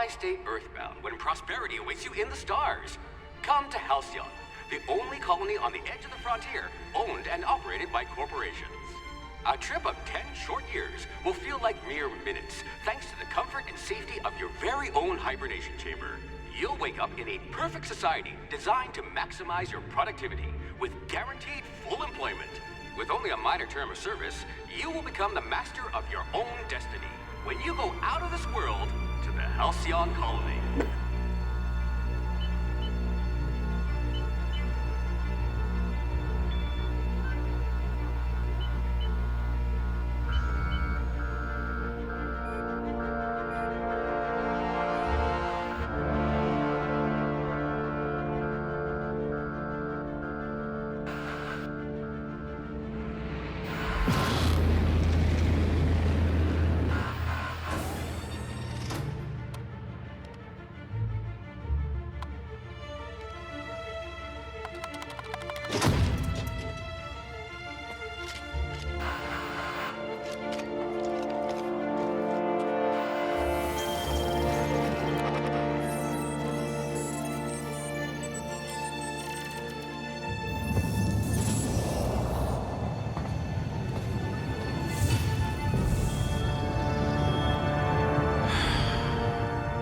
Why stay earthbound when prosperity awaits you in the stars? Come to Halcyon, the only colony on the edge of the frontier, owned and operated by corporations. A trip of 10 short years will feel like mere minutes, thanks to the comfort and safety of your very own hibernation chamber. You'll wake up in a perfect society designed to maximize your productivity with guaranteed full employment. With only a minor term of service, you will become the master of your own destiny when you go out of this world to the Halcyon colony.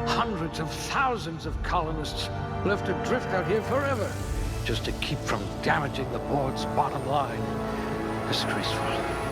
Hundreds of thousands of colonists left adrift out here forever, just to keep from damaging the board's bottom line. Disgraceful.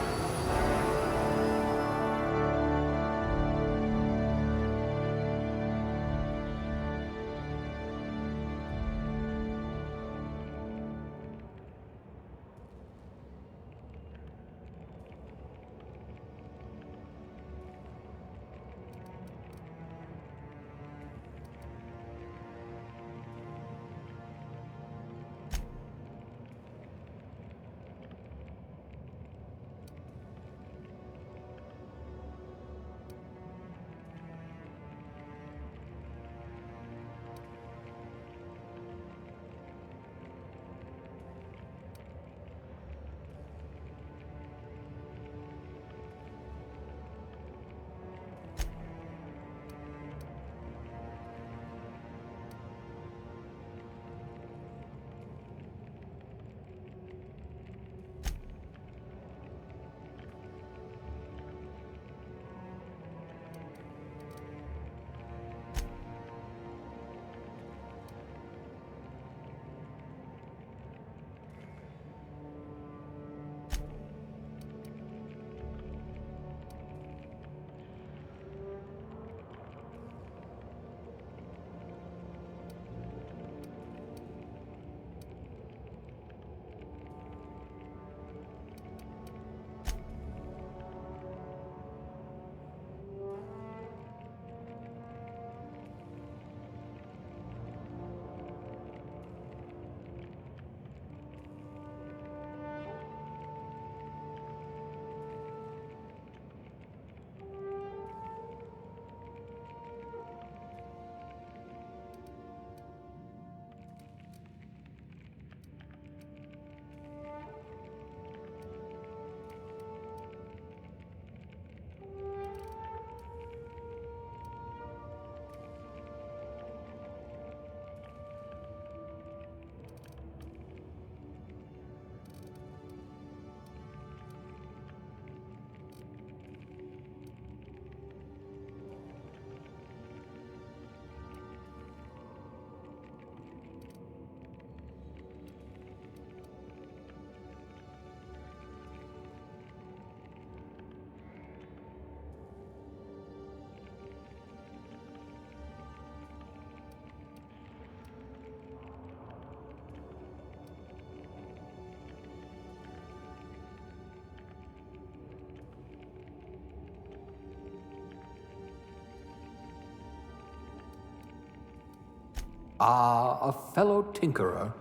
Ah, a fellow tinkerer.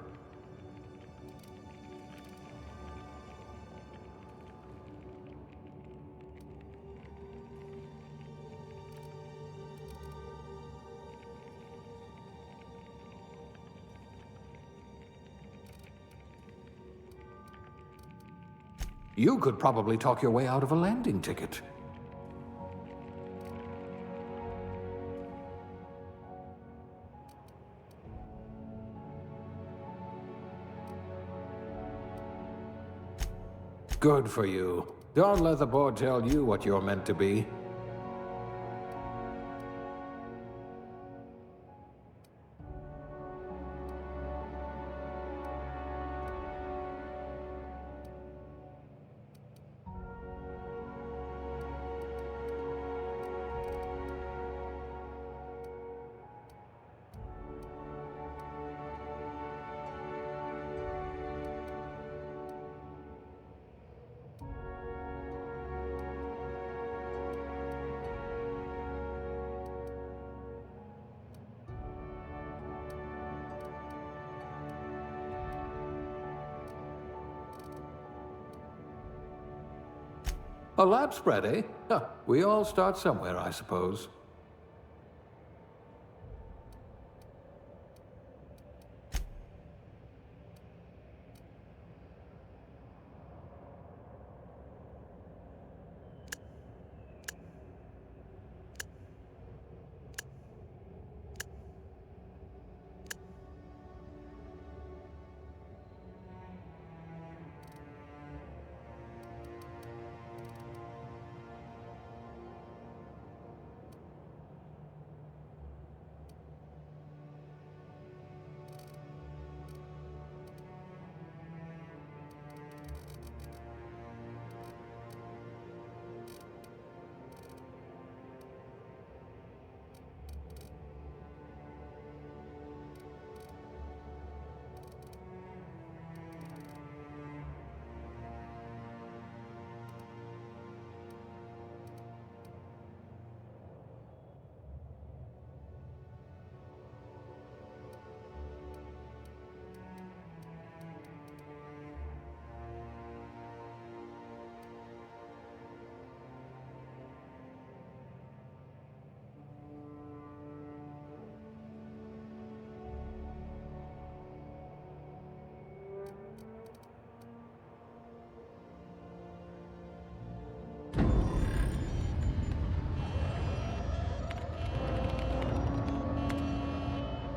You could probably talk your way out of a landing ticket. Good for you. Don't let the board tell you what you're meant to be. A lab spread, eh? Huh. We all start somewhere, I suppose.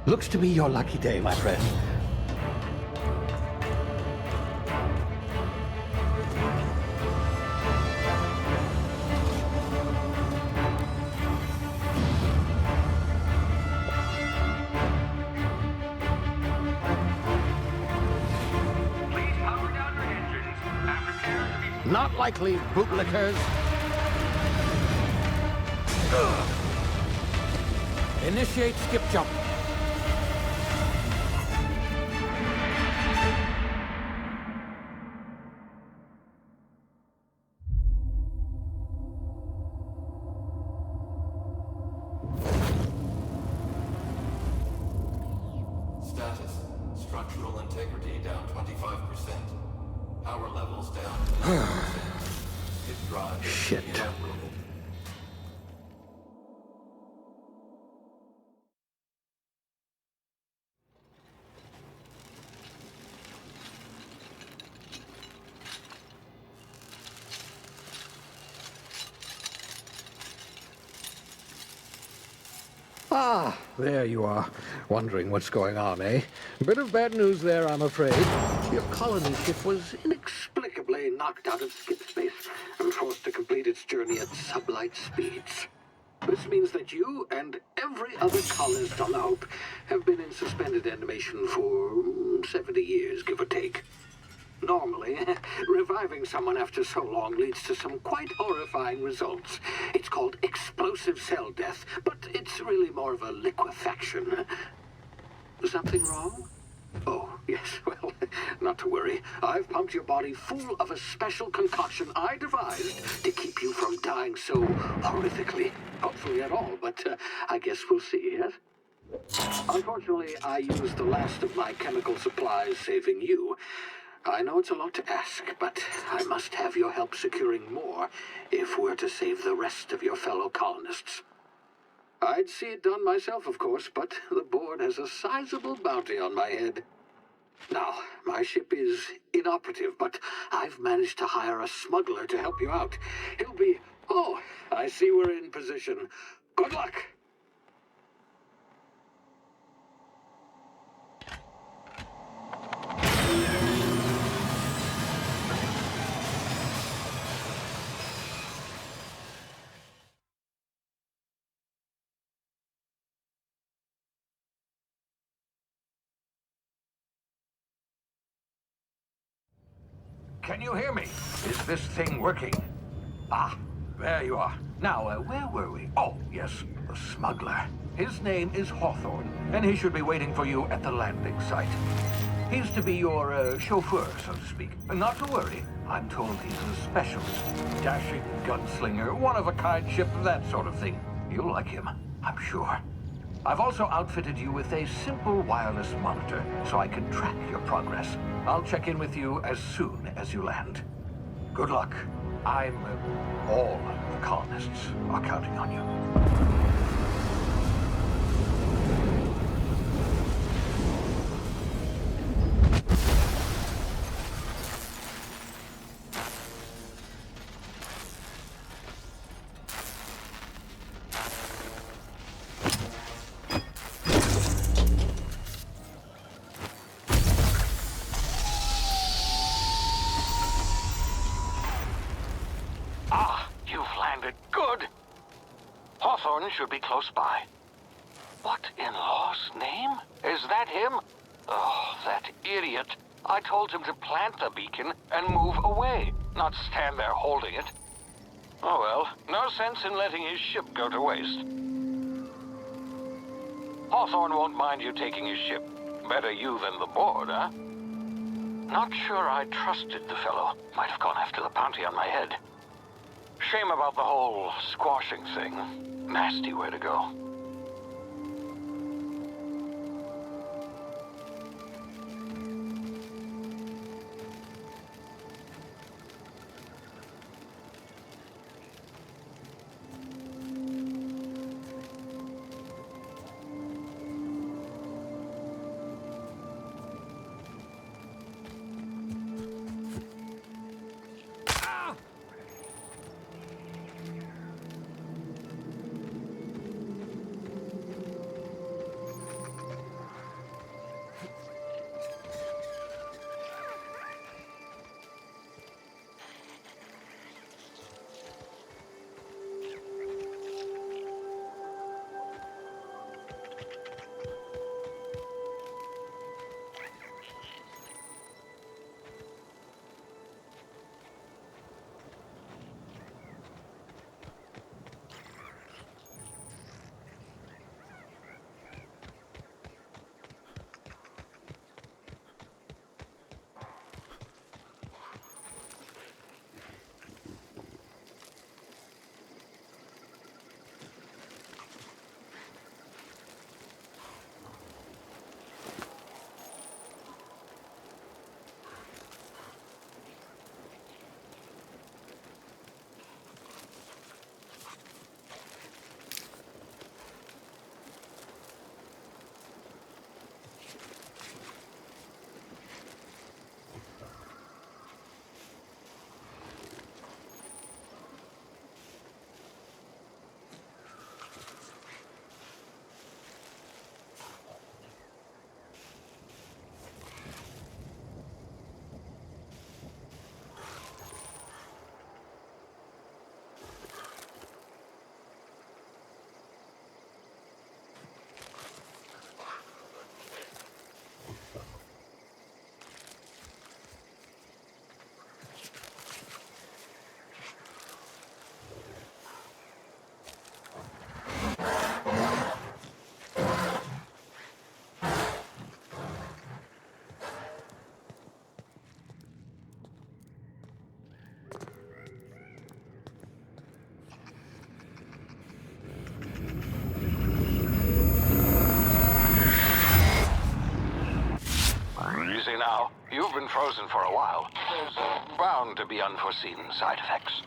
Looks to be your lucky day, my friend. Please power down your engines and prepare to be... Not likely, bootlickers. Initiate skip jump. Status. Structural integrity down 25%. Power levels down to 90%. Hit drive. Shit. Inoperable. Ah, there you are. Wondering what's going on, eh? Bit of bad news there, I'm afraid. Your colony ship was inexplicably knocked out of skip space and forced to complete its journey at sublight speeds. This means that you and every other colonist on the Hope have been in suspended animation for 70 years, give or take. Normally, reviving someone after so long leads to some quite horrifying results. It's called explosive cell death, but it's really more of a liquefaction. Something wrong? Oh, yes, well, not to worry. I've pumped your body full of a special concoction I devised to keep you from dying so horrifically. Hopefully at all, but I guess we'll see, yes? Unfortunately, I used the last of my chemical supplies saving you. I know it's a lot to ask, but I must have your help securing more if we're to save the rest of your fellow colonists. I'd see it done myself, of course, but the board has a sizable bounty on my head. Now, my ship is inoperative, but I've managed to hire a smuggler to help you out. He'll be... Oh, I see we're in position. Good luck! Can you hear me? Is this thing working? Ah, there you are. Now, where were we? Oh, yes, the smuggler. His name is Hawthorne, and he should be waiting for you at the landing site. He's to be your chauffeur, so to speak. Not to worry. I'm told he's a specialist. Dashing gunslinger, one-of-a-kind ship, that sort of thing. You'll like him, I'm sure. I've also outfitted you with a simple wireless monitor, so I can track your progress. I'll check in with you as soon as you land. Good luck. All the colonists are counting on you. Hawthorne should be close by. What in law's name? Is that him? Oh, that idiot. I told him to plant the beacon and move away, not stand there holding it. Oh well, no sense in letting his ship go to waste. Hawthorne won't mind you taking his ship. Better you than the board, huh? Not sure I trusted the fellow. Might have gone after the bounty on my head. Shame about the whole squashing thing. Nasty way to go. Easy now. You've been frozen for a while. There's bound to be unforeseen side effects.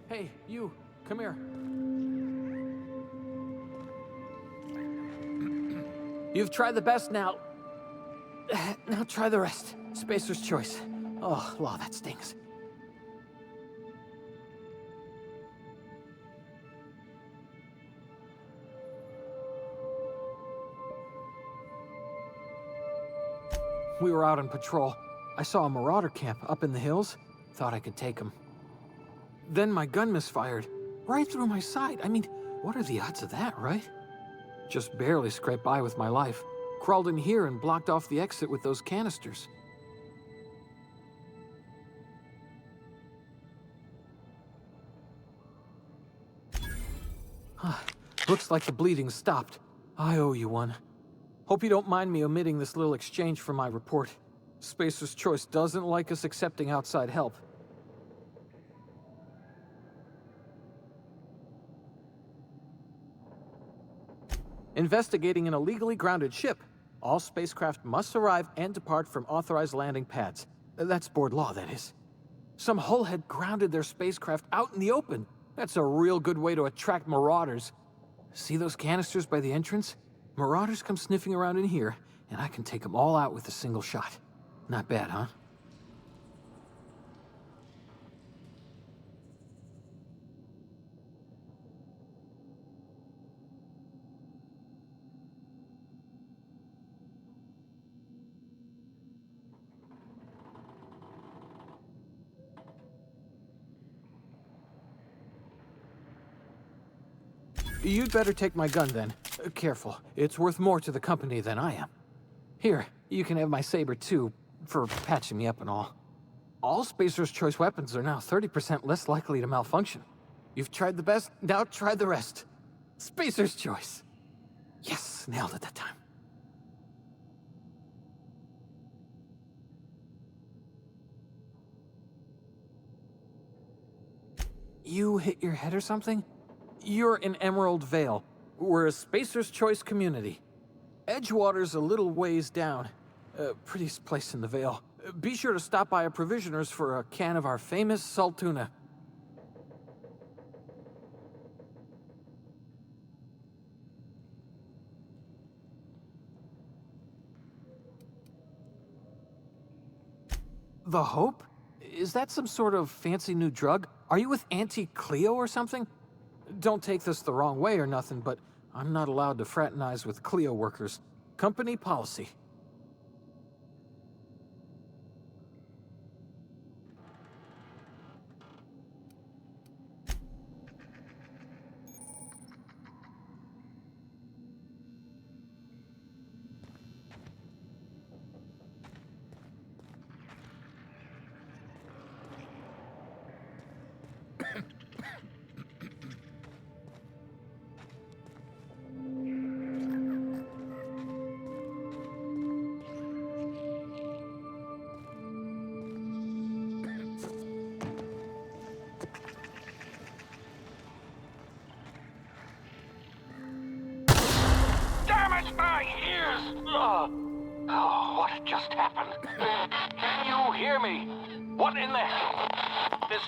Hey, you, come here. You've tried the best now. Now try the rest. Spacer's choice. Oh, law, that stings. We were out on patrol. I saw a marauder camp up in the hills. Thought I could take him. Then my gun misfired. Right through my side. I mean, what are the odds of that, right? Just barely scraped by with my life. Crawled in here and blocked off the exit with those canisters. Looks like the bleeding stopped. I owe you one. Hope you don't mind me omitting this little exchange from my report. Spacer's Choice doesn't like us accepting outside help. Investigating an illegally grounded ship. All spacecraft must arrive and depart from authorized landing pads. That's board law, that is. Some hull had grounded their spacecraft out in the open. That's a real good way to attract marauders. See those canisters by the entrance? Marauders come sniffing around in here, and I can take them all out with a single shot. Not bad, huh? You'd better take my gun then. Careful, it's worth more to the company than I am. Here, you can have my saber too, for patching me up and all. All Spacer's Choice weapons are now 30% less likely to malfunction. You've tried the best, now try the rest. Spacer's Choice. Yes, nailed it that time. You hit your head or something? You're in Emerald Vale. We're a Spacer's Choice community. Edgewater's a little ways down. Prettiest place in the Vale. Be sure to stop by a provisioner's for a can of our famous salt tuna. The Hope? Is that some sort of fancy new drug? Are you with Auntie Cleo or something? Don't take this the wrong way or nothing, but I'm not allowed to fraternize with Cleo workers. Company policy. My ears! Oh, what just happened? Can you hear me? What in the hell? This...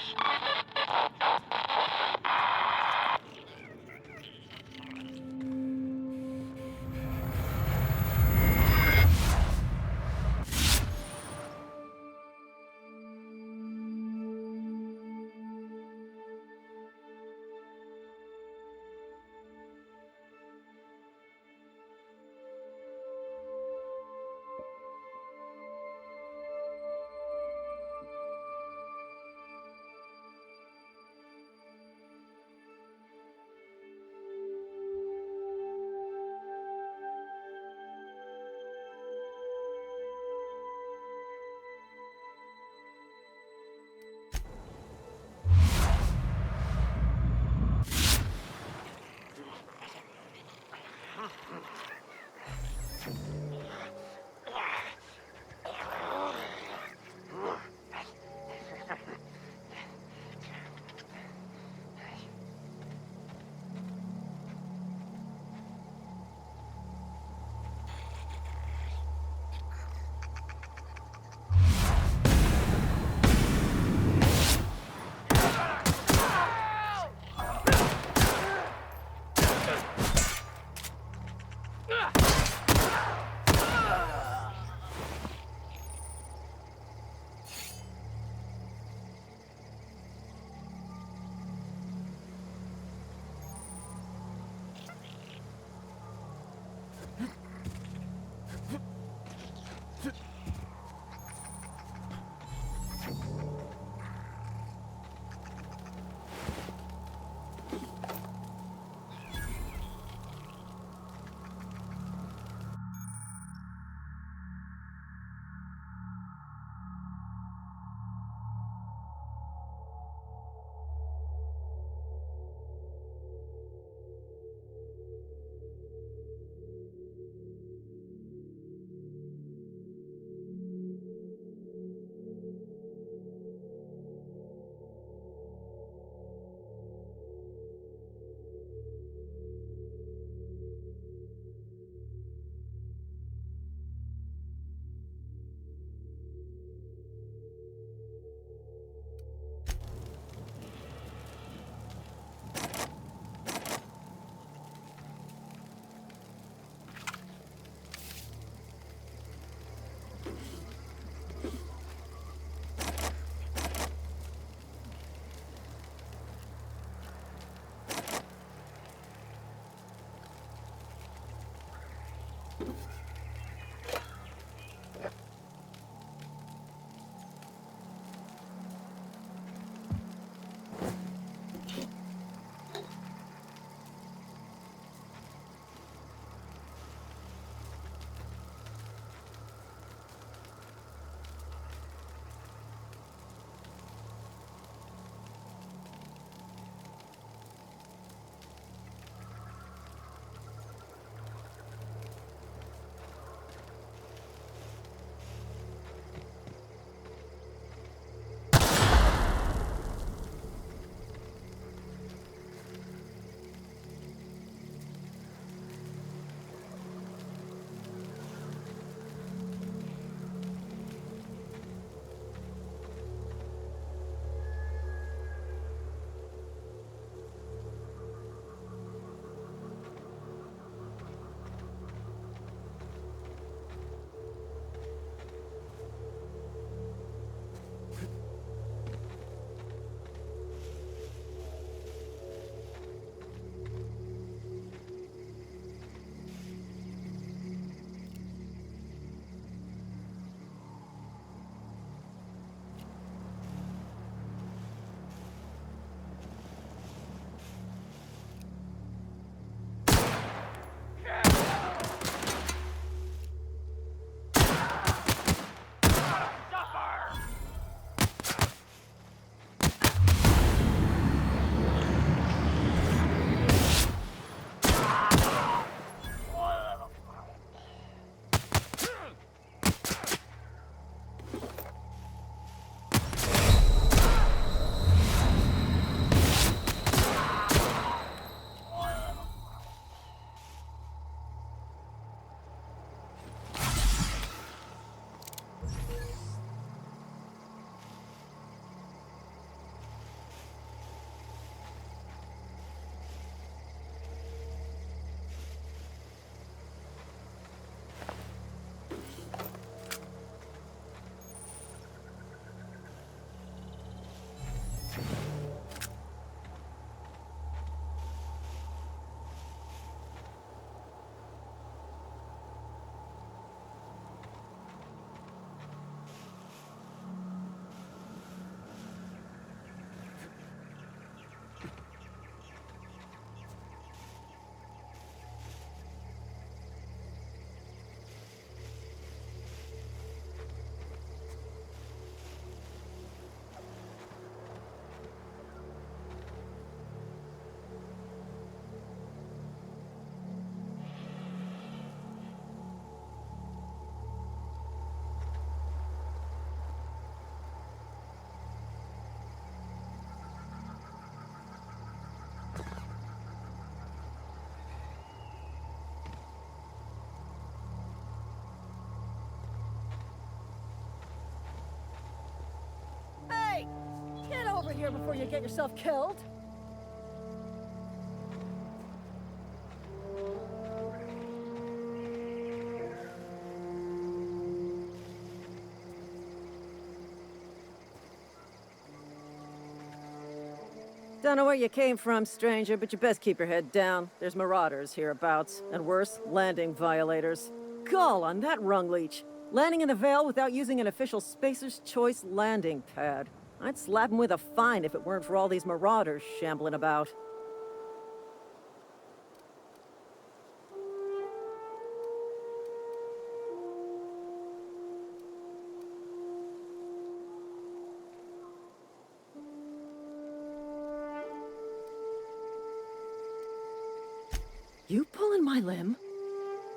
Hey! Get over here before you get yourself killed! Don't know where you came from, stranger, but you best keep your head down. There's marauders hereabouts, and worse, landing violators. Gall on that rung leech. Landing in the Vale without using an official Spacer's Choice landing pad. I'd slap him with a fine if it weren't for all these marauders shambling about. You pulling my limb?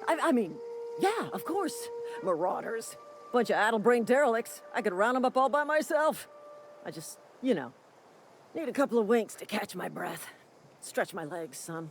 I mean, yeah, of course. Marauders. Bunch of addle-brained derelicts. I could round them up all by myself. I just, you know, need a couple of winks to catch my breath. Stretch my legs, son.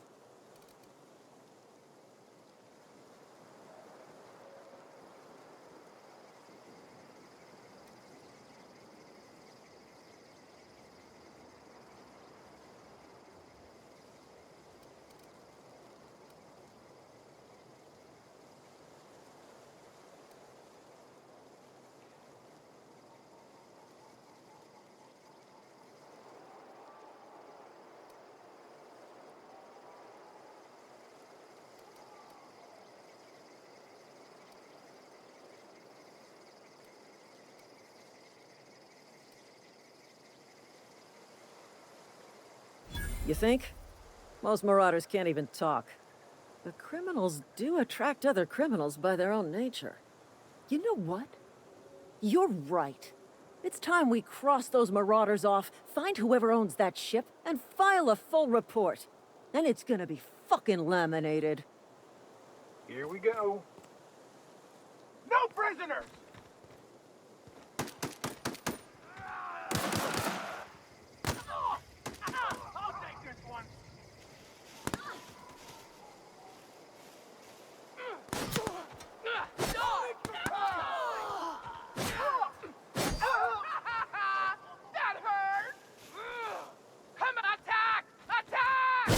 You think? Most marauders can't even talk. But criminals do attract other criminals by their own nature. You know what? You're right. It's time we cross those marauders off, find whoever owns that ship, and file a full report. Then it's gonna be fucking laminated. Here we go. No prisoners! I'll take this one. That hurt! Come on, attack! Attack!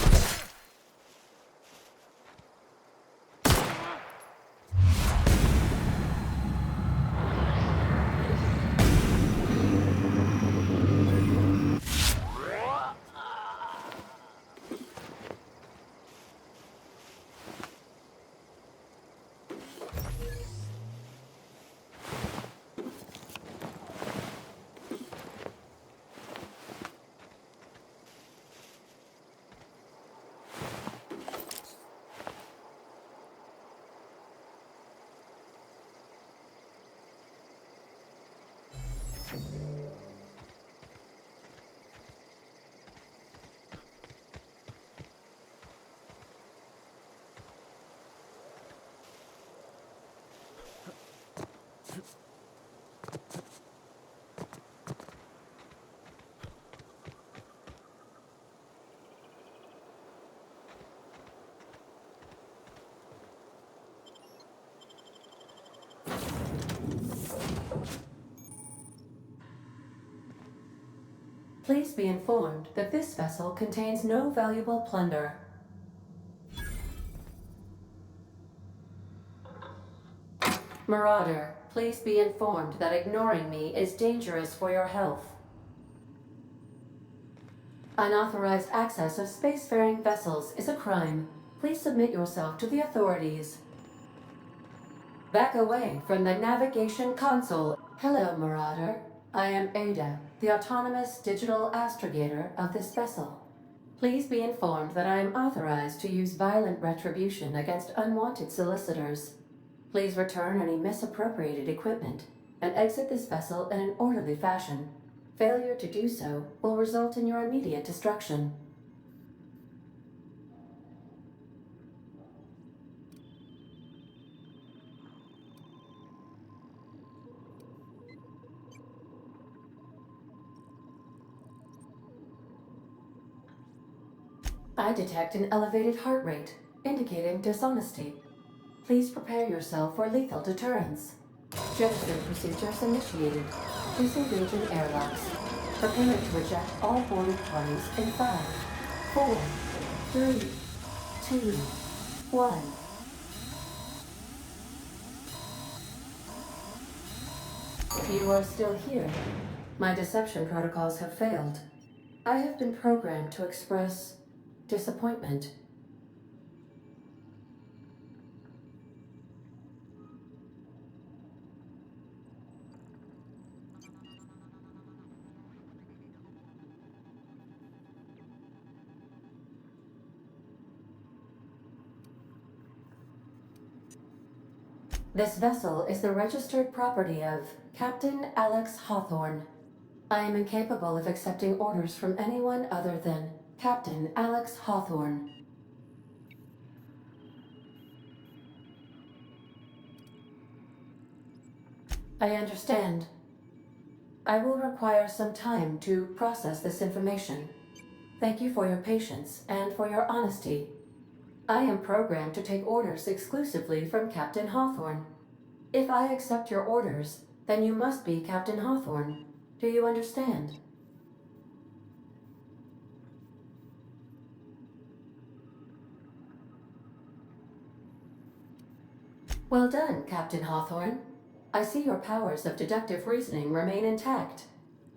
Please be informed that this vessel contains no valuable plunder. Marauder, please be informed that ignoring me is dangerous for your health. Unauthorized access of spacefaring vessels is a crime. Please submit yourself to the authorities. Back away from the navigation console. Hello, Marauder. I am Ada, the autonomous digital astrogator of this vessel. Please be informed that I am authorized to use violent retribution against unwanted solicitors. Please return any misappropriated equipment and exit this vessel in an orderly fashion. Failure to do so will result in your immediate destruction. I detect an elevated heart rate, indicating dishonesty. Please prepare yourself for lethal deterrence. Jettison procedures initiated. Disengage in airlocks. Preparing to eject all boarded parties in 5, 4, 3, 2, 1. You are still here. My deception protocols have failed. I have been programmed to express disappointment. This vessel is the registered property of Captain Alex Hawthorne. I am incapable of accepting orders from anyone other than Captain Alex Hawthorne. I understand. I will require some time to process this information. Thank you for your patience and for your honesty. I am programmed to take orders exclusively from Captain Hawthorne. If I accept your orders, then you must be Captain Hawthorne. Do you understand? Well done, Captain Hawthorne. I see your powers of deductive reasoning remain intact.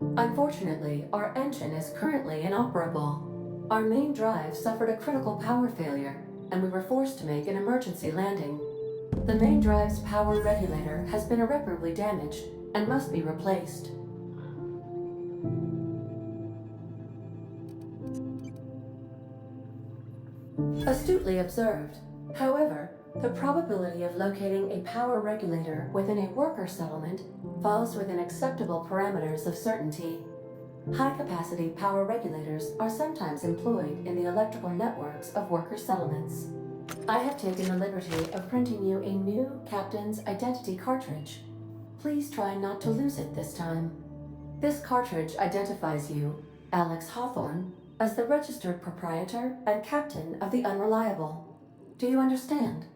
Unfortunately, our engine is currently inoperable. Our main drive suffered a critical power failure, and we were forced to make an emergency landing. The main drive's power regulator has been irreparably damaged and must be replaced. Astutely observed. However, the probability of locating a power regulator within a worker settlement falls within acceptable parameters of certainty. High-capacity power regulators are sometimes employed in the electrical networks of worker settlements. I have taken the liberty of printing you a new Captain's Identity cartridge. Please try not to lose it this time. This cartridge identifies you, Alex Hawthorne, as the registered proprietor and captain of the Unreliable. Do you understand?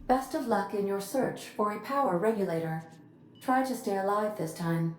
Best of luck in your search for a power regulator. Try to stay alive this time.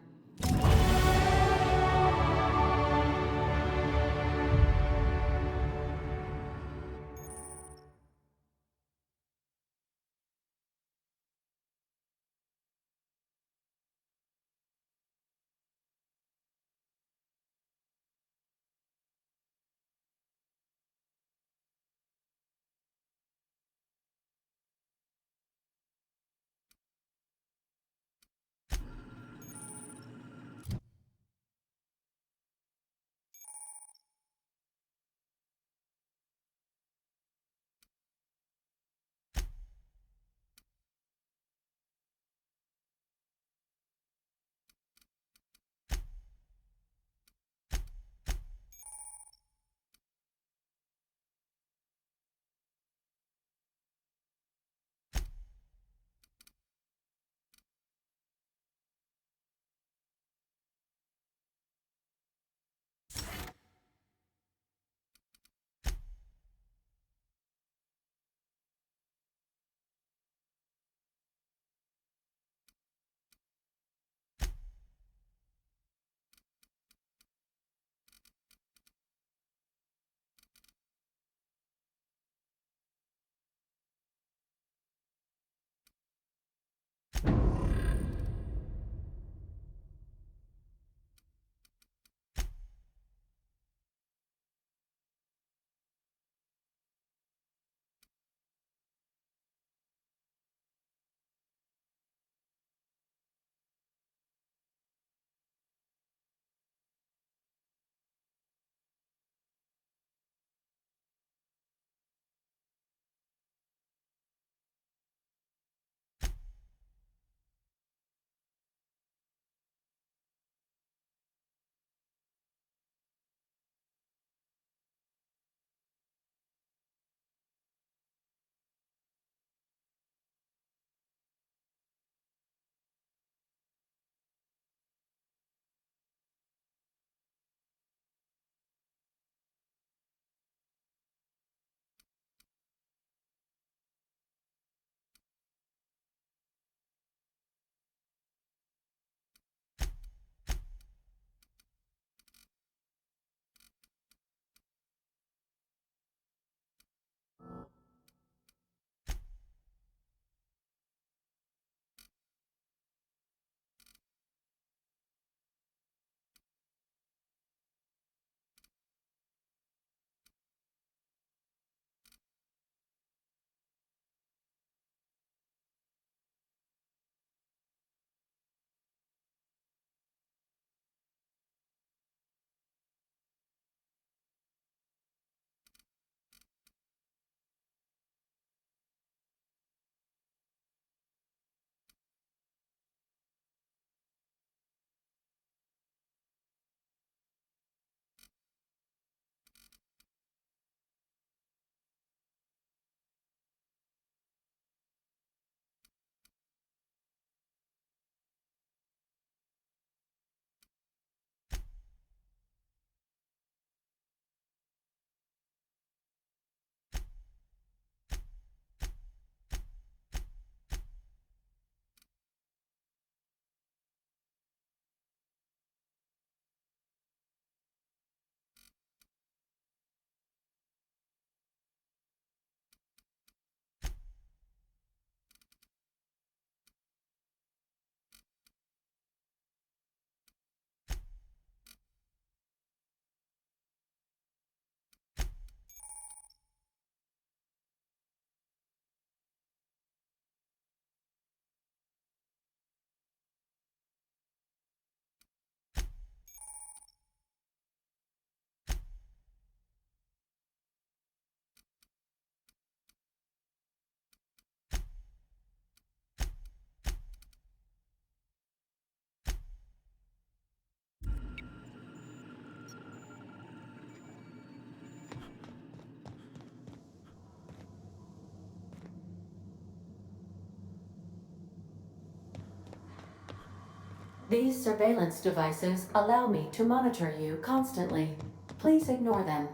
These surveillance devices allow me to monitor you constantly. Please ignore them.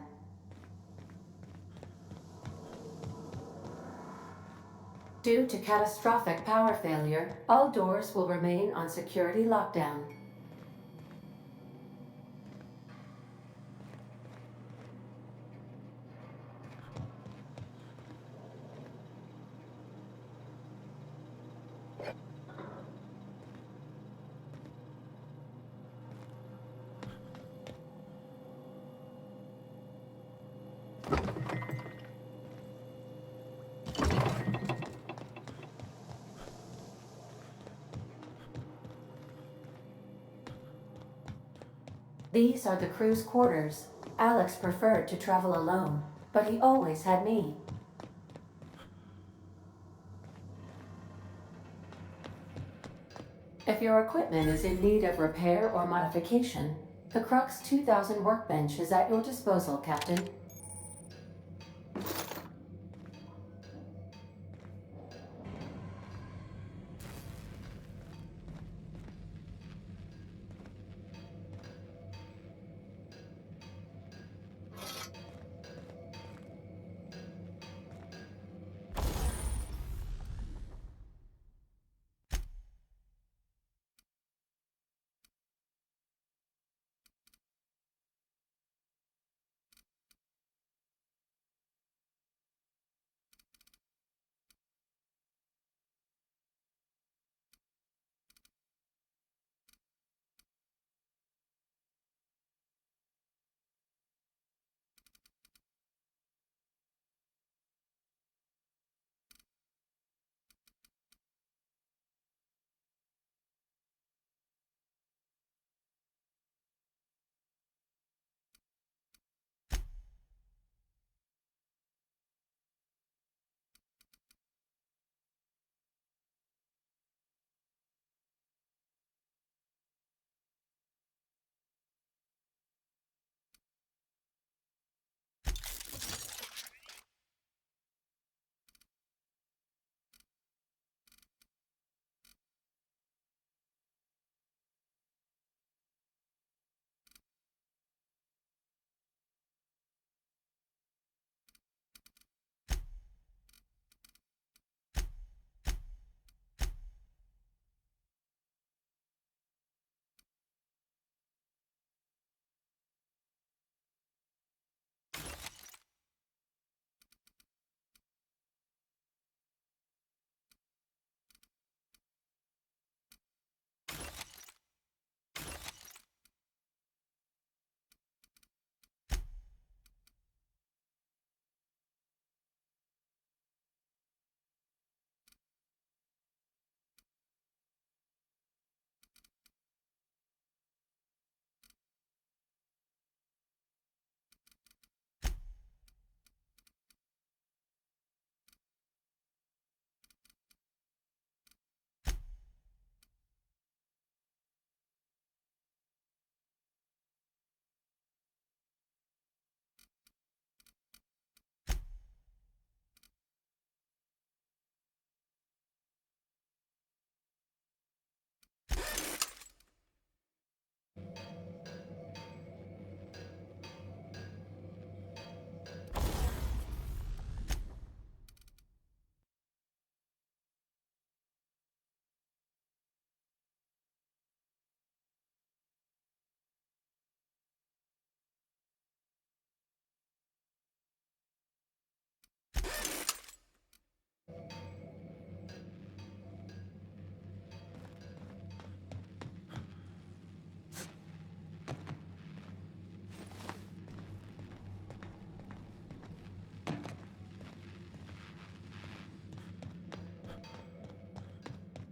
Due to catastrophic power failure, all doors will remain on security lockdown. These are the crew's quarters. Alex preferred to travel alone, but he always had me. If your equipment is in need of repair or modification, the Crux 2000 workbench is at your disposal, Captain.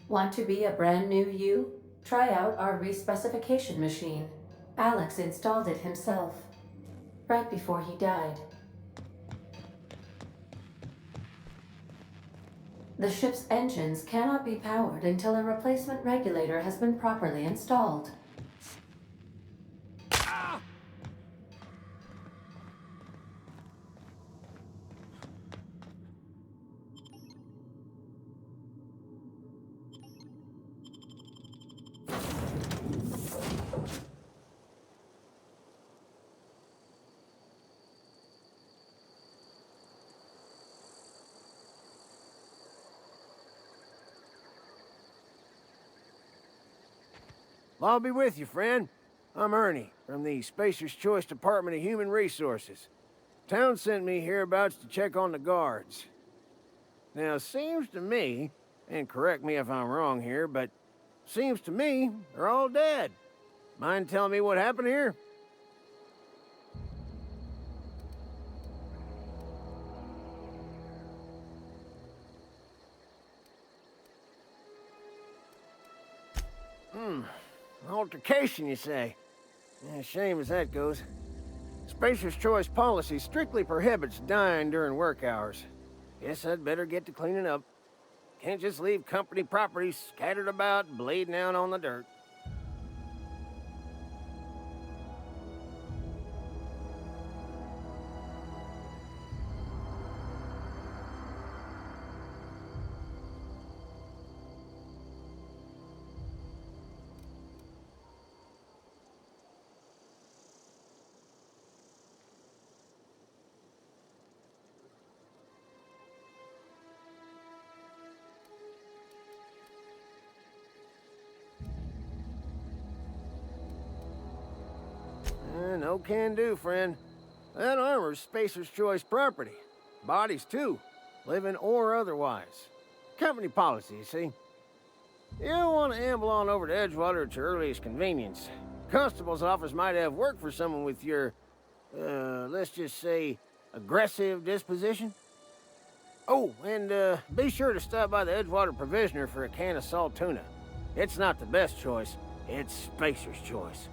Want to be a brand new you? Try out our respecification machine. Alex installed it himself, right before he died. The ship's engines cannot be powered until a replacement regulator has been properly installed. Well, I'll be with you, friend. I'm Ernie, from the Spacer's Choice Department of Human Resources. Town sent me hereabouts to check on the guards. Now, it seems to me, and correct me if I'm wrong here, but seems to me they're all dead. Mind telling me what happened here? Altercation, you say? Yeah, shame as that goes. Spacer's Choice policy strictly prohibits dying during work hours. Guess I'd better get to cleaning up. Can't just leave company property scattered about, bleeding out on the dirt. No can do, friend. That armor's Spacer's Choice property. Bodies, too. Living or otherwise. Company policy, you see. You don't want to amble on over to Edgewater at your earliest convenience. Constable's office might have work for someone with your, let's just say, aggressive disposition. Oh, and be sure to stop by the Edgewater Provisioner for a can of salt tuna. It's not the best choice, it's Spacer's Choice.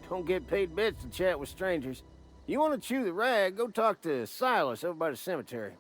Don't get paid bits to chat with strangers. You want to chew the rag, go talk to Silas over by the cemetery.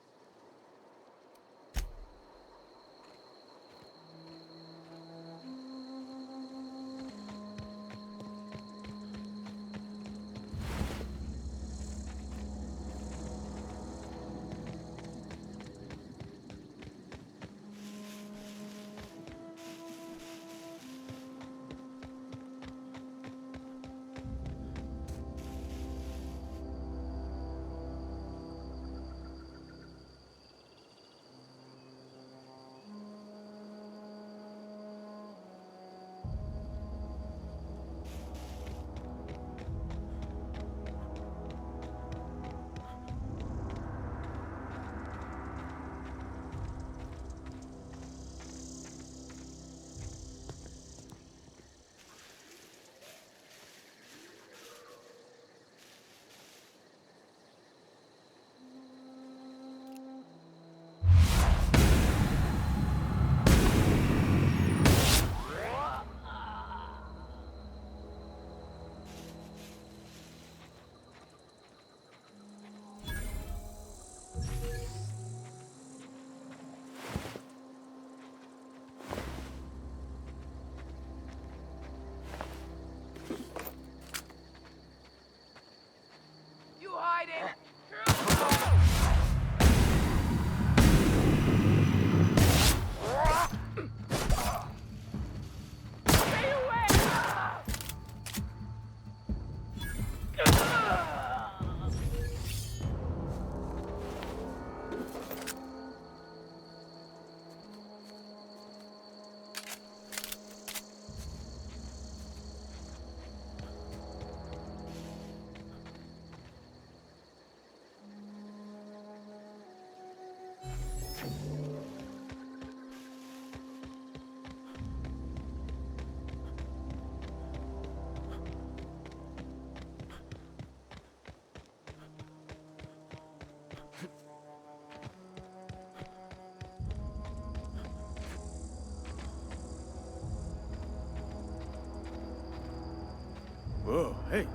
Whoa, hey,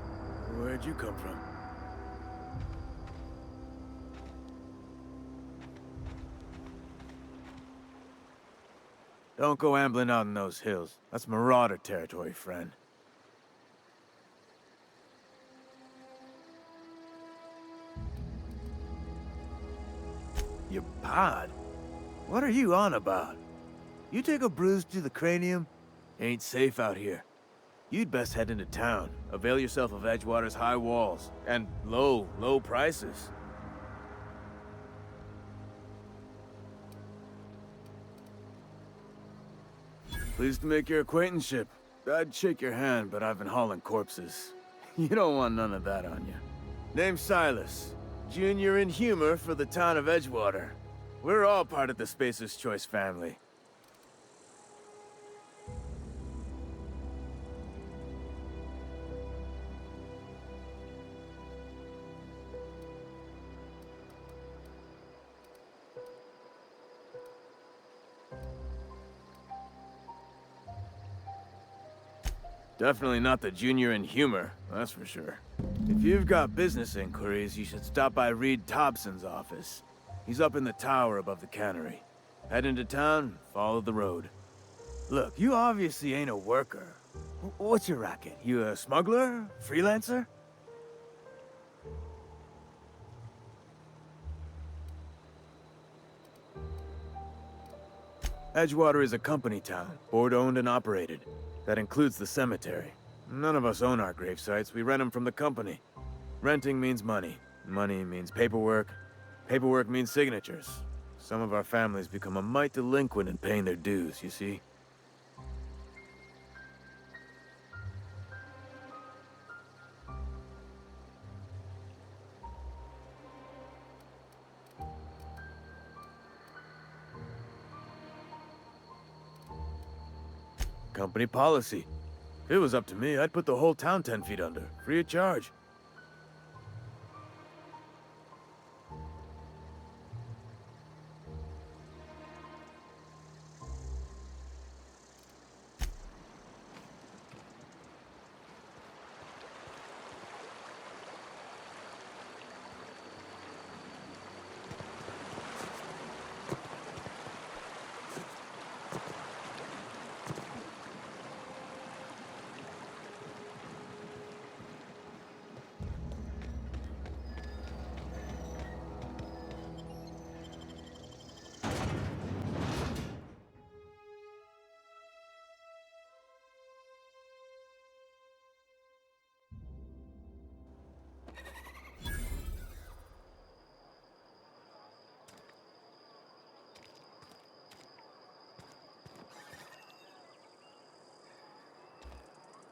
where'd you come from? Don't go ambling out in those hills. That's marauder territory, friend. Your pod? What are you on about? You take a bruise to the cranium? Ain't safe out here. You'd best head into town. Avail yourself of Edgewater's high walls and low prices. Pleased to make your acquaintanceship. I'd shake your hand, but I've been hauling corpses. You don't want none of that on you. Name's Silas. Junior in humor for the town of Edgewater. We're all part of the Spacer's Choice family. Definitely not the junior in humor, that's for sure. If you've got business inquiries, you should stop by Reed Thompson's office. He's up in the tower above the cannery. Head into town, follow the road. Look, you obviously ain't a worker. What's your racket? You a smuggler? Freelancer? Edgewater is a company town, board-owned and operated. That includes the cemetery. None of us own our grave sites, we rent them from the company. Renting means money. Money means paperwork. Paperwork means signatures. Some of our families become a mite delinquent in paying their dues, you see? Company policy. If it was up to me, I'd put the whole town 10 feet under, free of charge.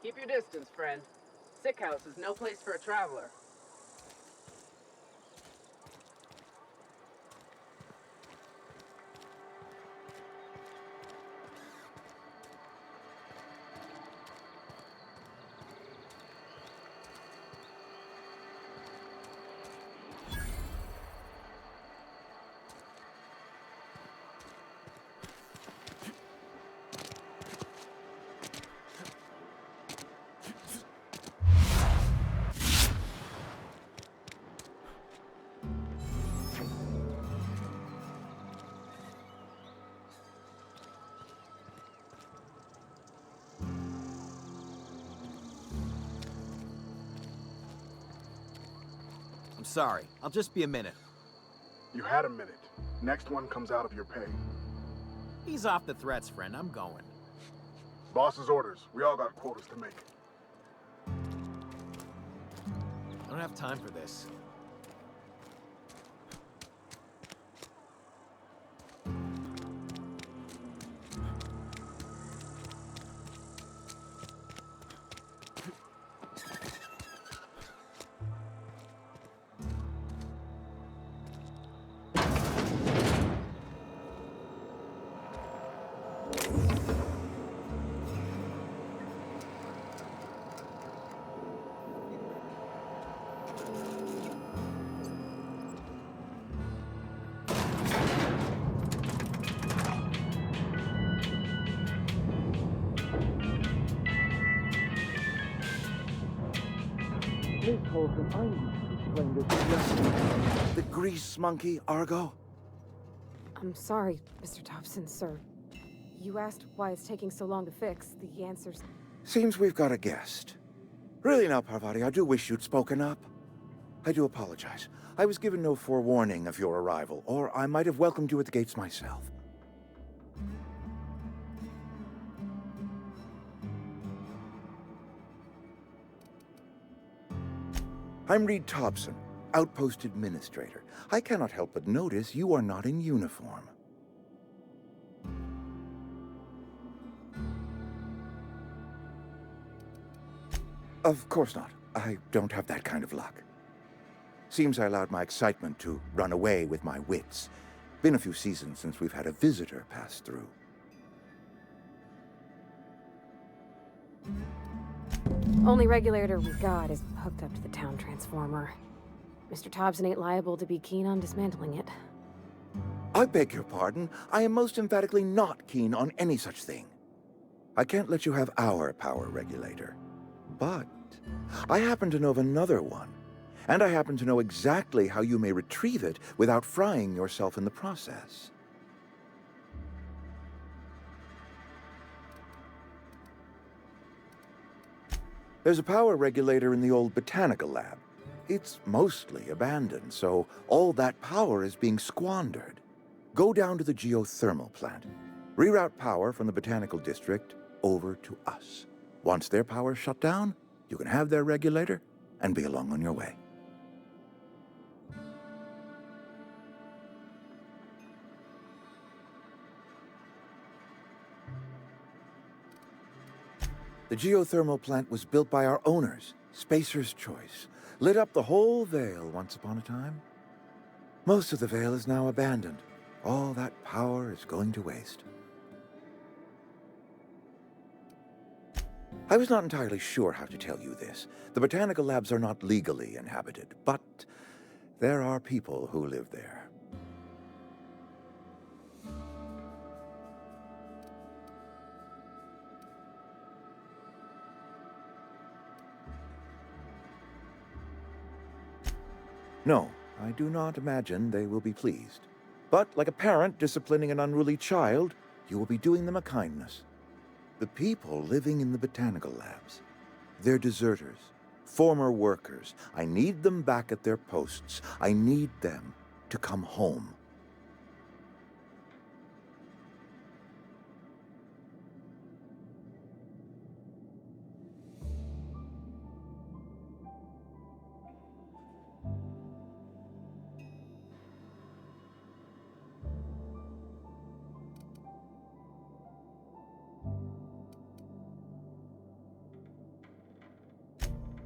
Keep your distance, friend. Sick house is no place for a traveler. I'm sorry. I'll just be a minute. You had a minute. Next one comes out of your pay. Ease off the threats, friend. I'm going. Boss's orders. We all got quotas to make. I don't have time for this. The grease monkey, Argo? I'm sorry, Mr. Thompson, sir. You asked why it's taking so long to fix. The answer's... Seems we've got a guest. Really now, Parvati, I do wish you'd spoken up. I do apologize. I was given no forewarning of your arrival, or I might have welcomed you at the gates myself. I'm Reed Thompson, Outpost Administrator. I cannot help but notice you are not in uniform. Of course not. I don't have that kind of luck. Seems I allowed my excitement to run away with my wits. Been a few seasons since we've had a visitor pass through. Only regulator we got is hooked up to the town transformer. Mr. Thompson ain't liable to be keen on dismantling it. I beg your pardon. I am most emphatically not keen on any such thing. I can't let you have our power regulator. But I happen to know of another one. And I happen to know exactly how you may retrieve it without frying yourself in the process. There's a power regulator in the old botanical lab. It's mostly abandoned, so all that power is being squandered. Go down to the geothermal plant. Reroute power from the botanical district over to us. Once their power's shut down, you can have their regulator and be along on your way. The geothermal plant was built by our owners, Spacer's Choice. Lit up the whole Vale once upon a time. Most of the Vale is now abandoned. All that power is going to waste. I was not entirely sure how to tell you this. The botanical labs are not legally inhabited, but there are people who live there. No, I do not imagine they will be pleased. But like a parent disciplining an unruly child, you will be doing them a kindness. The people living in the botanical labs, they're deserters, former workers. I need them back at their posts. I need them to come home.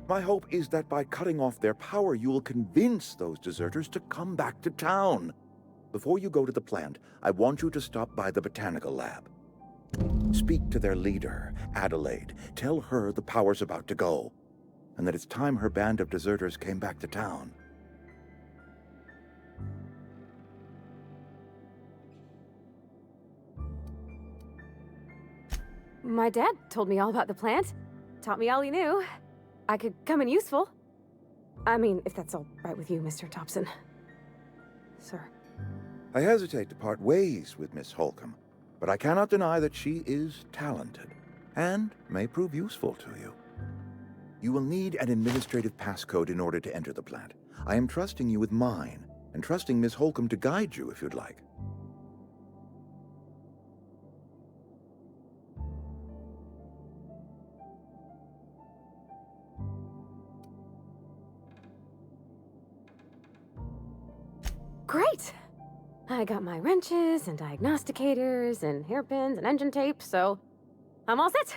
My hope is that by cutting off their power, you will convince those deserters to come back to town. Before you go to the plant, I want you to stop by the botanical lab. Speak to their leader, Adelaide. Tell her the power's about to go, and that it's time her band of deserters came back to town. My dad told me all about the plant. Taught me all he knew. I could come in useful. I mean, if that's all right with you, Mr. Thompson. Sir. I hesitate to part ways with Miss Holcomb, but I cannot deny that she is talented and may prove useful to you. You will need an administrative passcode in order to enter the plant. I am trusting you with mine, and trusting Miss Holcomb to guide you if you'd like. Great! I got my wrenches and diagnosticators and hairpins and engine tape, so I'm all set.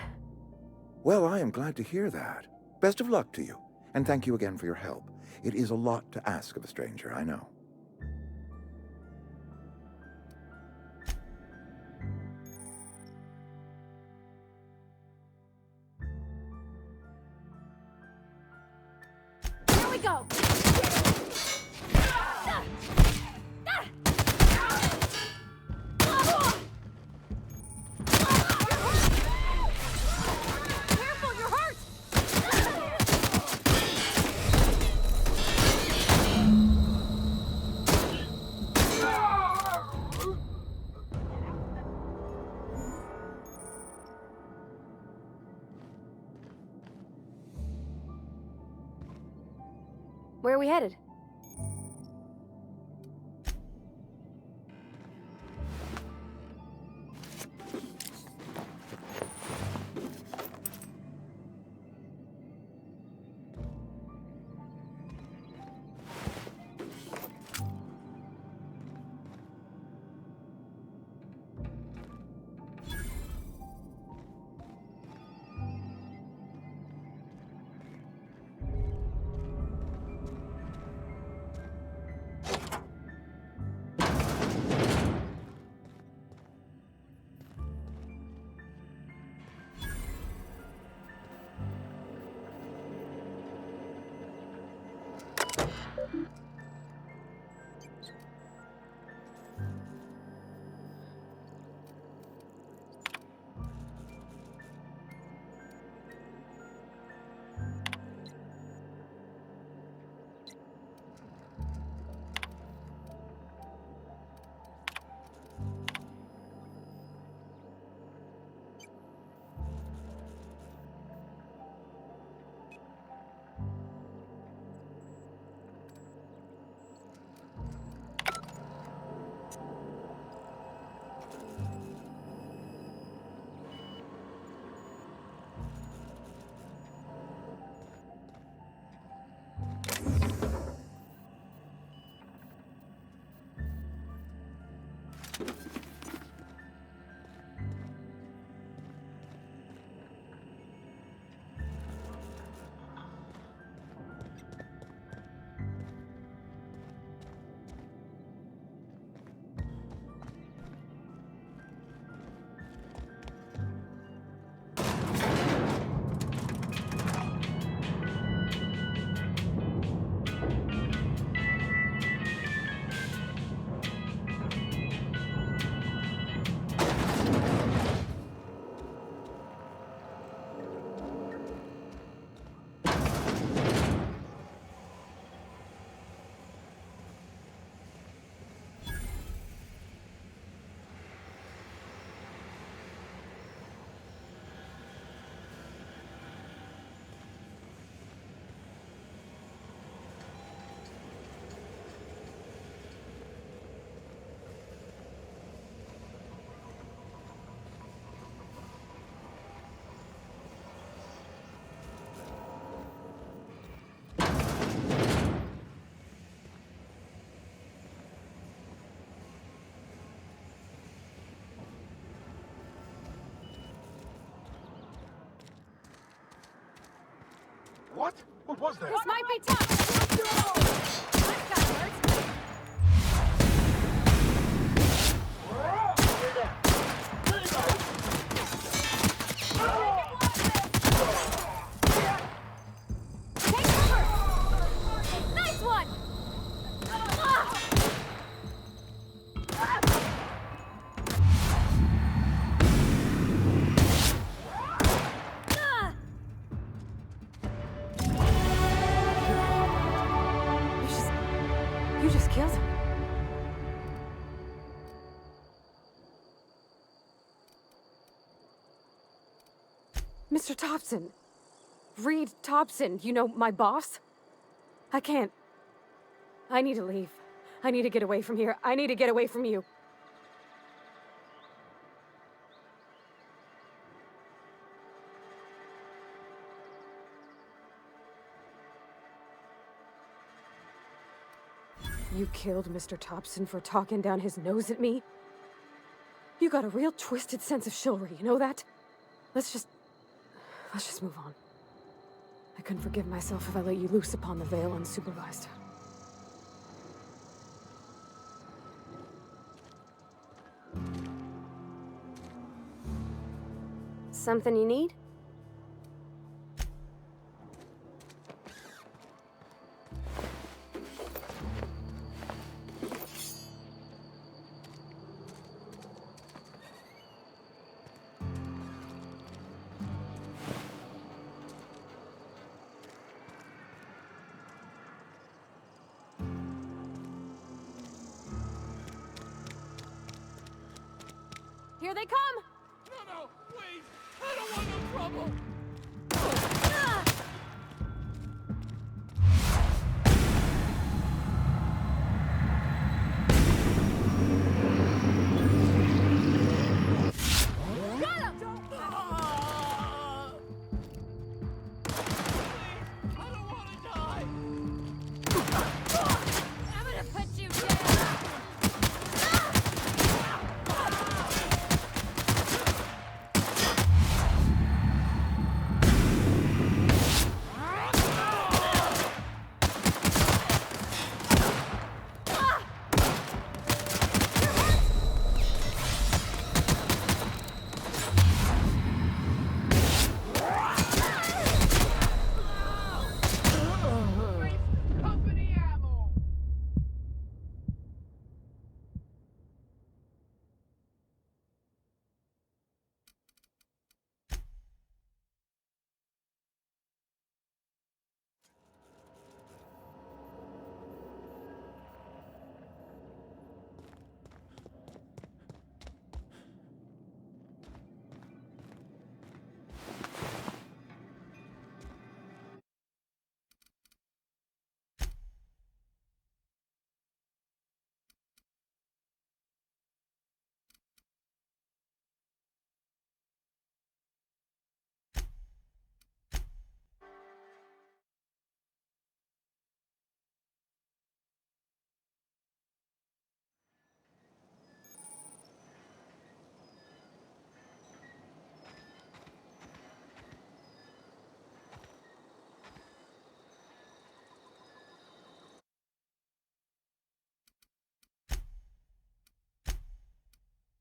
Well, I am glad to hear that. Best of luck to you, and thank you again for your help. It is a lot to ask of a stranger, I know. Here we go! Where are we headed? What? What was that? This might be tough. That's gotta hurt. Take cover! Nice one! You just killed him. Mr. Thompson. Reed Thompson, you know, my boss? I can't. I need to leave. I need to get away from here. I need to get away from you. You killed Mr. Thompson for talking down his nose at me? You got a real twisted sense of chivalry, you know that? Let's just move on. I couldn't forgive myself if I let you loose upon the Vale unsupervised. Something you need? Here they come! No, please! I don't want no trouble!